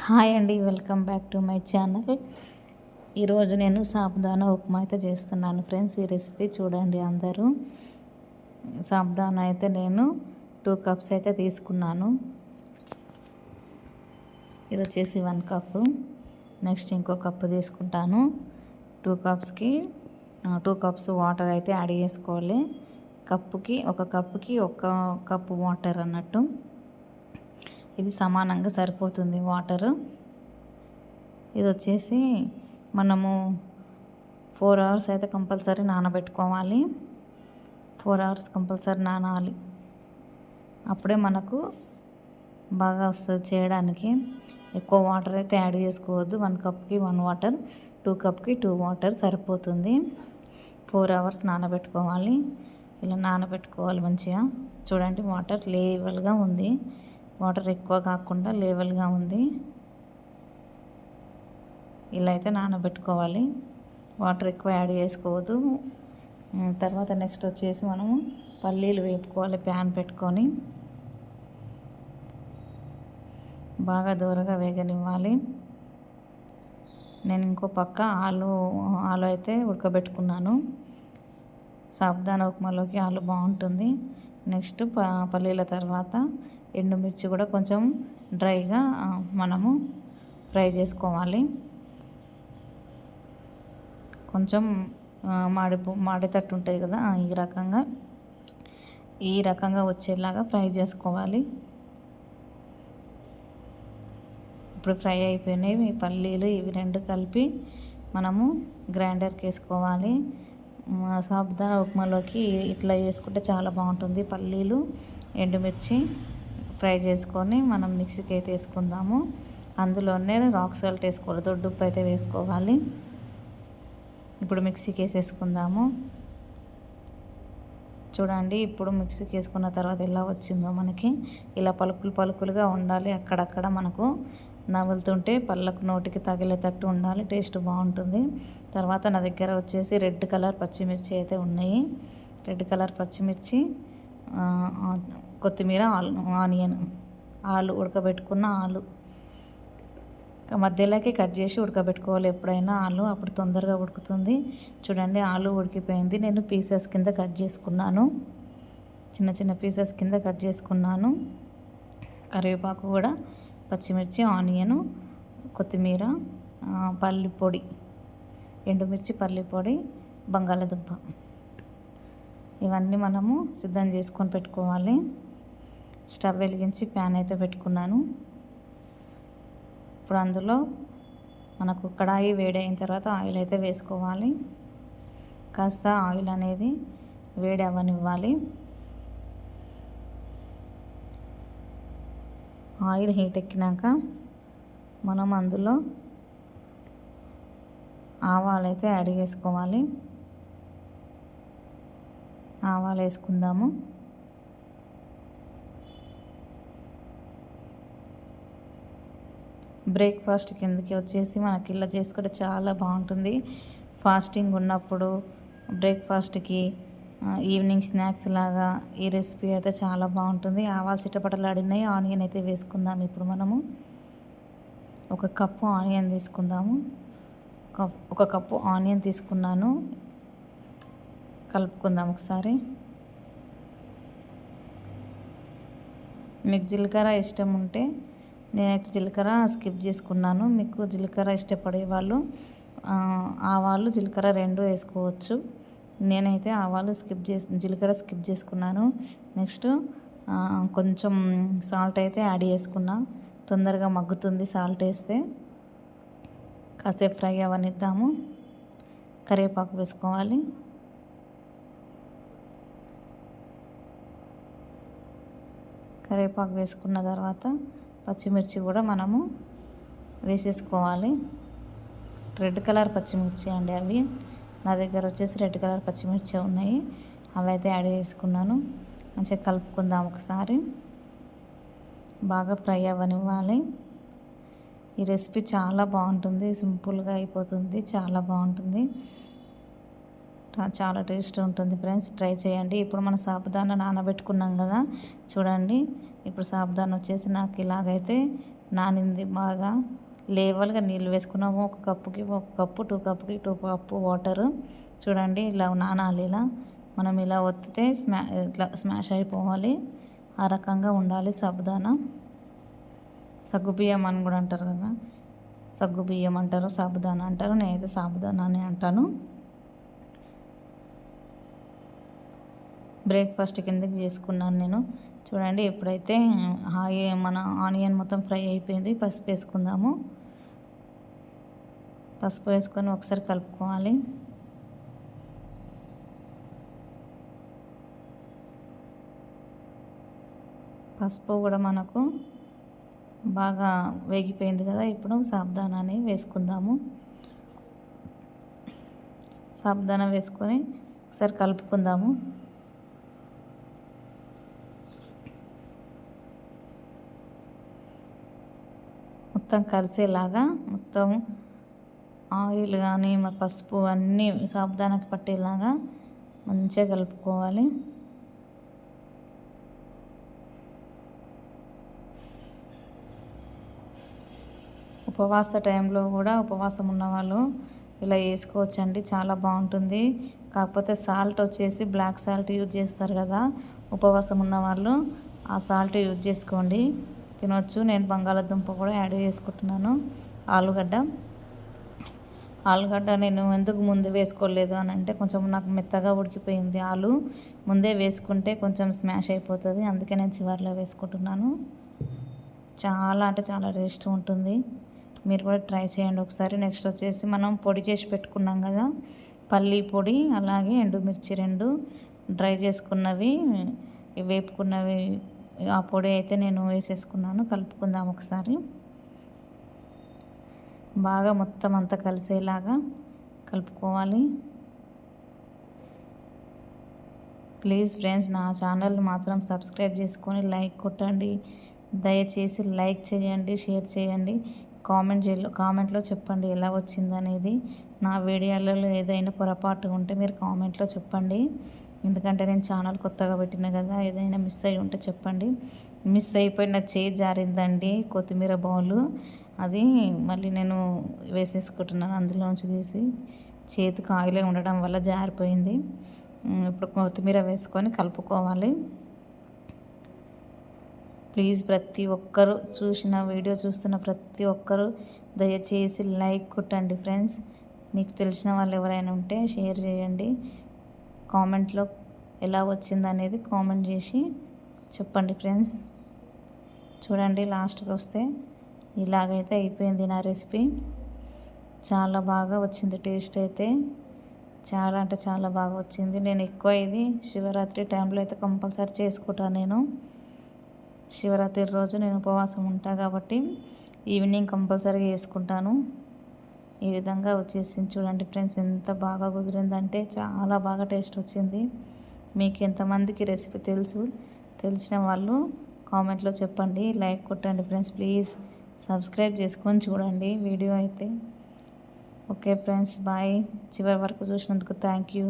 Hi అండి, welcome back to my channel. ఈరోజు నేను సాబుదానా ఉప్మా అయితే చేస్తున్నాను ఫ్రెండ్స్. ఈ రెసిపీ చూడండి అందరూ. సాబుదానా అయితే నేను 2 కప్స్ అయితే తీసుకున్నాను. ఇది వచ్చేసి 1 కప్పు. నెక్స్ట్ ఇంకో కప్పు తీసుకుంటాను. 2 కప్స్కి 2 కప్స్ వాటర్ అయితే యాడ్ చేసుకోవాలి. ఒక కప్పుకి 1 కప్పు వాటర్ అన్నట్టు. ఇది సమానంగా సరిపోతుంది వాటరు. ఇది వచ్చేసి మనము 4 అవర్స్ అయితే కంపల్సరీ నానబెట్టుకోవాలి. 4 అవర్స్ కంపల్సరీ నానాలి. అప్పుడే మనకు బాగా వస్తుంది చేయడానికి. ఎక్కువ వాటర్ అయితే యాడ్ చేసుకోవద్దు. 1 కప్కి 1 వాటర్, 2 కప్కి 2 వాటర్ సరిపోతుంది. 4 అవర్స్ నానబెట్టుకోవాలి. ఇలా నానబెట్టుకోవాలి మంచిగా. చూడండి వాటర్ లేవల్గా ఉంది. వాటర్ ఎక్కువ కాకుండా లేవల్గా ఉంది. ఇలా అయితే నానబెట్టుకోవాలి. వాటర్ ఎక్కువ యాడ్ చేసుకోవద్దు. తర్వాత నెక్స్ట్ వచ్చేసి మనము పల్లీలు వేపుకోవాలి. ప్యాన్ పెట్టుకొని బాగా దూరగా వేగనివ్వాలి. నేను ఇంకో పక్క ఆలు అయితే ఉడకబెట్టుకున్నాను. సాబుదానా ఉప్మాలోకి ఆలు బాగుంటుంది. నెక్స్ట్ పల్లీల తర్వాత ఎండుమిర్చి కూడా కొంచెం డ్రైగా మనము ఫ్రై చేసుకోవాలి. కొంచెం మాడేటట్టు ఉంటుంది కదా, ఈ రకంగా వచ్చేలాగా ఫ్రై చేసుకోవాలి. ఇప్పుడు ఫ్రై అయిపోయినాయి ఈ పల్లీలు. ఇవి 2 కలిపి మనము గ్రైండర్కి వేసుకోవాలి. సాబుదానా ఉప్మాలోకి ఇట్లా చేసుకుంటే చాలా బాగుంటుంది. పల్లీలు, ఎండుమిర్చి ఫ్రై చేసుకొని మనం మిక్సీకి అయితే వేసుకుందాము. అందులోనే రాక్ సాల్ట్ వేసుకోవాలి. దొడ్డుప్పు అయితే వేసుకోవాలి. ఇప్పుడు మిక్సీకి వేసేసుకుందాము. చూడండి ఇప్పుడు మిక్సీకి వేసుకున్న తర్వాత ఎలా వచ్చిందో మనకి. ఇలా పలుకులుగా ఉండాలి. అక్కడక్కడ మనకు నవ్వులుతుంటే పళ్ళకు నోటికి తగిలేటట్టు ఉండాలి. టేస్ట్ బాగుంటుంది. తర్వాత నా దగ్గర వచ్చేసి రెడ్ కలర్ పచ్చిమిర్చి అయితే ఉన్నాయి. రెడ్ కలర్ పచ్చిమిర్చి, కొత్తిమీర, ఆనియన్, ఉడకబెట్టుకున్న ఆలు మధ్యలోకి కట్ చేసి ఉడకబెట్టుకోవాలి ఎప్పుడైనా ఆలు. అప్పుడు తొందరగా ఉడుకుతుంది. చూడండి ఆలు ఉడికిపోయింది. నేను పీసెస్ కింద కట్ చేసుకున్నాను. చిన్న పీసెస్ కింద కట్ చేసుకున్నాను. కరివేపాకు కూడా, పచ్చిమిర్చి, ఆనియను, కొత్తిమీర, పల్లి పొడి, ఎండుమిర్చి, పల్లి పొడి, బంగాళదుంప ఇవన్నీ మనము సిద్ధం చేసుకొని పెట్టుకోవాలి. స్టవ్ వెలిగించి ప్యాన్ అయితే పెట్టుకున్నాను. ఇప్పుడు అందులో మనకు కడాయి వేడైన తర్వాత ఆయిల్ అయితే వేసుకోవాలి. కాస్త ఆయిల్ అనేది వేడి అవ్వనివ్వాలి. ఆయిల్ హీట్ ఎక్కినాక మనం అందులో ఆవాలు అయితే యాడ్ చేసుకోవాలి. ఆవాలు వేసుకుందాము. బ్రేక్ఫాస్ట్ కిందకి వచ్చేసి మనకి ఇలా చేసుకుంటే చాలా బాగుంటుంది. ఫాస్టింగ్ ఉన్నప్పుడు బ్రేక్ఫాస్ట్కి, ఈవినింగ్ స్నాక్స్ లాగా ఈ రెసిపీ అయితే చాలా బాగుంటుంది. ఆవాలు చిటపటలాడినాయి. ఆనియన్ అయితే వేసుకుందాం. ఇప్పుడు మనము 1 కప్పు ఆనియన్ తీసుకుందాము. 1 కప్పు ఆనియన్ తీసుకున్నాను. కలుపుకుందాం ఒకసారి. మీకు జీలకర్ర ఇష్టం ఉంటే, నేనైతే జీలకర్ర స్కిప్ చేసుకున్నాను. మీకు జీలకర్ర ఇష్టపడే వాళ్ళు ఆవాలు, జీలకర్ర 2 వేసుకోవచ్చు. నేనైతే జీలకర్ర స్కిప్ చేసుకున్నాను. నెక్స్ట్ కొంచెం సాల్ట్ అయితే యాడ్ చేసుకున్నా. తొందరగా మగ్గుతుంది సాల్ట్ వేస్తే. కాసేపు ఫ్రై అవనిద్దాము. కరివేపాకు వేసుకోవాలి. కరివేపాకు వేసుకున్న తర్వాత పచ్చిమిర్చి కూడా మనము వేసేసుకోవాలి. రెడ్ కలర్ పచ్చిమిర్చి అండి అవి. నా దగ్గర వచ్చేసి రెడ్ కలర్ పచ్చిమిర్చి ఉన్నాయి. అవి అయితే యాడ్ చేసుకున్నాను. మంచిగా కలుపుకుందాం ఒకసారి. బాగా ఫ్రై అవ్వనివ్వాలి. ఈ రెసిపీ చాలా బాగుంటుంది. సింపుల్గా అయిపోతుంది. చాలా బాగుంటుంది. చాలా టేస్ట్ ఉంటుంది ఫ్రెండ్స్. ట్రై చేయండి. ఇప్పుడు మన సాబుదానా నానబెట్టుకున్నాం కదా, చూడండి ఇప్పుడు సాబుదానా వచ్చేసి నాకు ఇలాగైతే నానింది బాగా. లేవల్గా నీళ్ళు వేసుకున్నాము. ఒక కప్పు 2 కప్పుకి 2 కప్పు వాటరు. చూడండి ఇలా నానాలి. ఇలా మనం ఇలా ఒత్తితే ఇట్లా స్మాష్ అయిపోవాలి. ఆ రకంగా ఉండాలి సాబుదానా. సగ్గుబియ్యం అని కూడా అంటారు కదా, సగ్గుబియ్యం అంటారు, సాబుదానా అంటారు. నేనైతే సాబుదానా అని అంటాను. బ్రేక్ఫాస్ట్ కిందకి చేసుకున్నాను నేను. చూడండి ఎప్పుడైతే మన ఆనియన్ మొత్తం ఫ్రై అయిపోయింది, పసుపు వేసుకుందాము. పసుపు వేసుకొని ఒకసారి కలుపుకోవాలి. పసుపు కూడా మనకు బాగా వేగిపోయింది కదా. ఇప్పుడు సాబుదానాని వేసుకుందాము. సాబుదానా వేసుకొని ఒకసారి కలుపుకుందాము. మొత్తం కలిసేలాగా, మొత్తం ఆయిల్ కానీ పసుపు అన్నీ సాబుదానాకి పట్టేలాగా మంచిగా కలుపుకోవాలి. ఉపవాస టైంలో కూడా ఉపవాసం ఉన్నవాళ్ళు ఇలా వేసుకోవచ్చండి, చాలా బాగుంటుంది. కాకపోతే సాల్ట్ వచ్చేసి బ్లాక్ సాల్ట్ యూజ్ చేస్తారు కదా, ఉపవాసం ఉన్నవాళ్ళు ఆ సాల్ట్ యూజ్ చేసుకోండి, తినొచ్చు. నేను బంగాళాదుంప కూడా యాడ్ చేసుకుంటున్నాను. ఆలుగడ్డ నేను ఎందుకు ముందు వేసుకోలేదు అని అంటే, కొంచెం నాకు మెత్తగా ఉడికిపోయింది ఆలు. ముందే వేసుకుంటే కొంచెం స్మాష్ అయిపోతుంది, అందుకే నేను చివరిలో వేసుకుంటున్నాను. చాలా అంటే చాలా టేస్ట్ ఉంటుంది. మీరు కూడా ట్రై చేయండి ఒకసారి. నెక్స్ట్ వచ్చేసి మనం పొడి చేసి పెట్టుకున్నాం కదా, పల్లీ పొడి అలాగే ఎండుమిర్చి 2 డ్రై చేసుకున్నవి, వేపుకున్నవి, ఆ పొడి అయితే నేను వేసేసుకున్నాను. కలుపుకుందాం ఒకసారి. బాగా మొత్తం అంతా కలిసేలాగా కలుపుకోవాలి. ప్లీజ్ ఫ్రెండ్స్, నా ఛానల్ మాత్రం సబ్స్క్రైబ్ చేసుకొని లైక్ కొట్టండి. దయచేసి లైక్ చేయండి, షేర్ చేయండి, కామెంట్లో చెప్పండి ఎలా వచ్చిందనేది. నా వీడియోలలో ఏదైనా పొరపాటు ఉంటే మీరు కామెంట్లో చెప్పండి. ఎందుకంటే నేను ఛానల్ కొత్తగా పెట్టిన కదా, ఏదైనా మిస్ అయి ఉంటే చెప్పండి. మిస్ అయిపోయిన చేయి జారిందండి కొత్తిమీర బౌలు, అది మళ్ళీ నేను వేసేసుకుంటున్నాను అందులోంచి తీసి. చేతికి ఆయిలే ఉండడం వల్ల జారిపోయింది. ఇప్పుడు కొత్తిమీర వేసుకొని కలుపుకోవాలి. ప్లీజ్ ప్రతి ఒక్కరు వీడియో చూస్తున్న ప్రతి ఒక్కరు దయచేసి లైక్ కొట్టండి ఫ్రెండ్స్. మీకు తెలిసిన వాళ్ళు ఎవరైనా ఉంటే షేర్ చేయండి. కామెంట్లో ఎలా వచ్చిందనేది కామెంట్ చేసి చెప్పండి ఫ్రెండ్స్. చూడండి లాస్ట్కి వస్తే ఇలాగైతే అయిపోయింది నా రెసిపీ. చాలా బాగా వచ్చింది, టేస్ట్ అయితే చాలా అంటే చాలా బాగా వచ్చింది. నేను ఎక్కువ ఇది శివరాత్రి టైంలో అయితే కంపల్సరీ చేసుకుంటాను. నేను శివరాత్రి రోజు నేను ఉపవాసం ఉంటాను కాబట్టి ఈవినింగ్ కంపల్సరీగా చేసుకుంటాను. ఈ విధంగా వచ్చేసింది చూడండి ఫ్రెండ్స్, ఎంత బాగా కుదిరిందంటే చాలా బాగా టేస్ట్ వచ్చింది. మీకు ఎంతమందికి రెసిపీ తెలిసిన వాళ్ళు కామెంట్లో చెప్పండి. లైక్ కొట్టండి ఫ్రెండ్స్, ప్లీజ్ సబ్స్క్రైబ్ చేసుకొని చూడండి వీడియో అయితే. Okay friends, bye. చివరి వరకు చూసినందుకు థ్యాంక్ యూ.